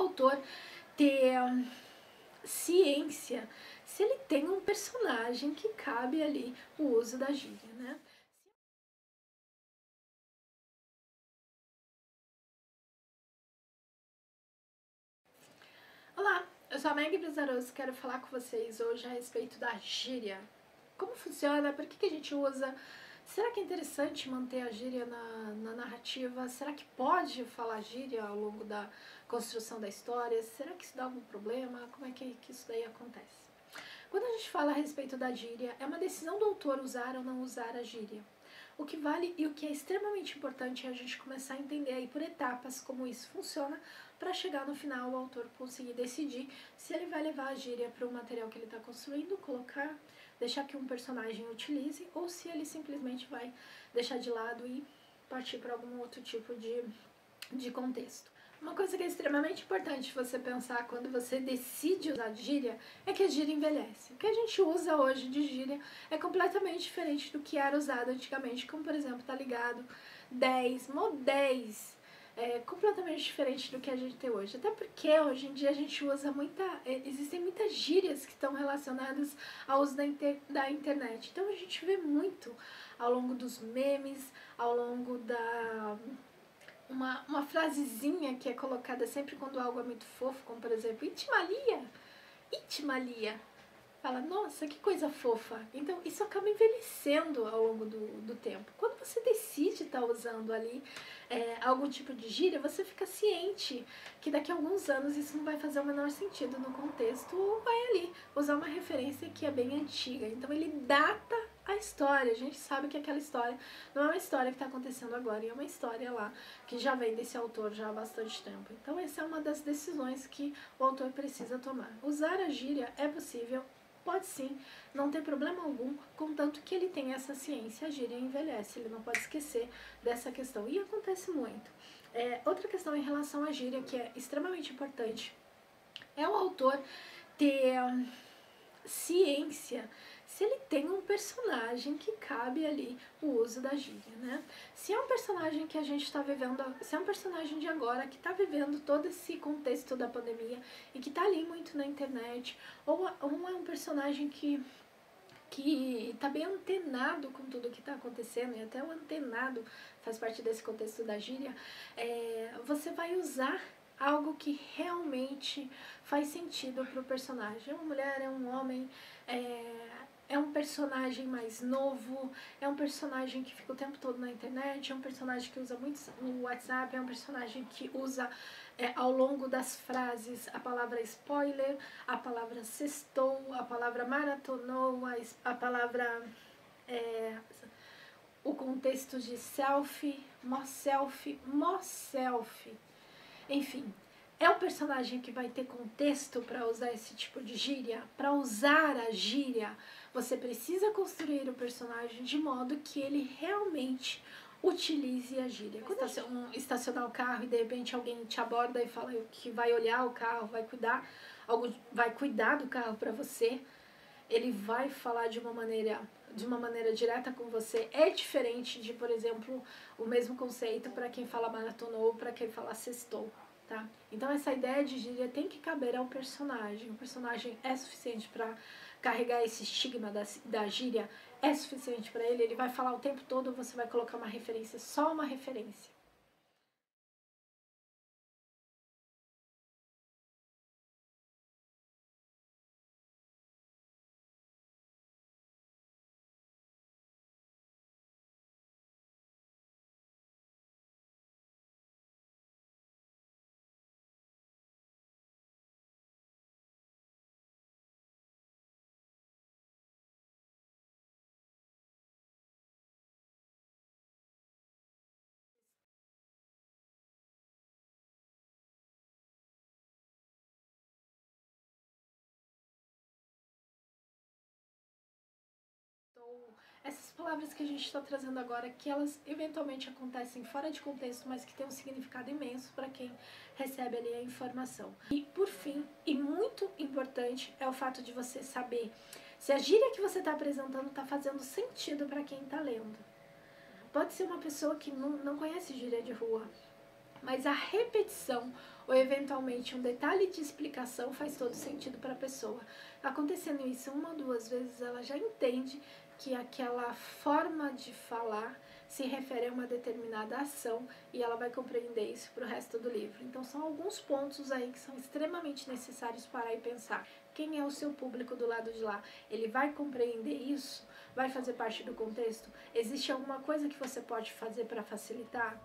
autor ter ciência se ele tem um personagem que cabe ali o uso da gíria, né? Olá, eu sou a Meg Brizaroso e quero falar com vocês hoje a respeito da gíria. Como funciona? Por que a gente usa? Será que é interessante manter a gíria na narrativa? Será que pode falar gíria ao longo da construção da história? Será que isso dá algum problema? Como é que isso daí acontece? Quando a gente fala a respeito da gíria, é uma decisão do autor usar ou não usar a gíria. O que vale e o que é extremamente importante é a gente começar a entender aí por etapas como isso funciona, para chegar no final o autor conseguir decidir se ele vai levar a gíria para o material que ele está construindo, colocar, deixar que um personagem utilize, ou se ele simplesmente vai deixar de lado e partir para algum outro tipo de contexto. Uma coisa que é extremamente importante você pensar quando você decide usar gíria é que a gíria envelhece. O que a gente usa hoje de gíria é completamente diferente do que era usado antigamente, como por exemplo, tá ligado, 10, modéis, completamente diferente do que a gente tem hoje. Até porque hoje em dia a gente usa existem muitas gírias que estão relacionadas ao uso da internet. Então a gente vê muito ao longo dos memes, ao longo uma frasezinha que é colocada sempre quando algo é muito fofo, como por exemplo, Itimalia, Itimalia. Fala, nossa, que coisa fofa. Então isso acaba envelhecendo ao longo do tempo. Quando você decide estar usando ali algum tipo de gíria, você fica ciente que daqui a alguns anos isso não vai fazer o menor sentido no contexto, ou vai ali usar uma referência que é bem antiga. Então ele data a história. A gente sabe que aquela história não é uma história que está acontecendo agora, é uma história lá que já vem desse autor já há bastante tempo. Então essa é uma das decisões que o autor precisa tomar. Usar a gíria é possível, pode sim, não tem problema algum, contanto que ele tenha essa ciência. A gíria envelhece, ele não pode esquecer dessa questão. E acontece muito. Outra questão em relação à gíria que é extremamente importante é o autor ter ciência se ele tem um personagem que cabe ali o uso da gíria, né? Se é um personagem que a gente está vivendo, se é um personagem de agora que está vivendo todo esse contexto da pandemia e que está ali muito na internet, ou é um personagem que está bem antenado com tudo que está acontecendo, e até o antenado faz parte desse contexto da gíria, você vai usar algo que realmente faz sentido para o personagem. É uma mulher, é um homem, é um personagem mais novo, é um personagem que fica o tempo todo na internet, é um personagem que usa muito o WhatsApp, é um personagem que usa ao longo das frases a palavra spoiler, a palavra sextou, a palavra maratonou, a palavra o contexto de selfie, mó selfie, mó selfie. Enfim, é um personagem que vai ter contexto para usar esse tipo de gíria. Para usar a gíria, você precisa construir o personagem de modo que ele realmente utilize a gíria. Quando estacionar o carro e de repente alguém te aborda e fala que vai olhar o carro, vai cuidar do carro para você, ele vai falar de uma maneira direta com você. É diferente de, por exemplo, o mesmo conceito para quem fala maratonou ou para quem fala sextou, tá? Então essa ideia de gíria tem que caber ao personagem. O personagem é suficiente para carregar esse estigma da gíria, é suficiente para ele vai falar o tempo todo, você vai colocar uma referência, só uma referência. Essas palavras que a gente está trazendo agora, que elas eventualmente acontecem fora de contexto, mas que tem um significado imenso para quem recebe ali a informação. E por fim, e muito importante, é o fato de você saber se a gíria que você está apresentando está fazendo sentido para quem está lendo. Pode ser uma pessoa que não conhece gíria de rua, mas a repetição ou eventualmente um detalhe de explicação faz todo sentido para a pessoa. Acontecendo isso uma ou duas vezes, ela já entende que aquela forma de falar se refere a uma determinada ação e ela vai compreender isso para o resto do livro. Então são alguns pontos aí que são extremamente necessários parar e pensar. Quem é o seu público do lado de lá? Ele vai compreender isso? Vai fazer parte do contexto? Existe alguma coisa que você pode fazer para facilitar?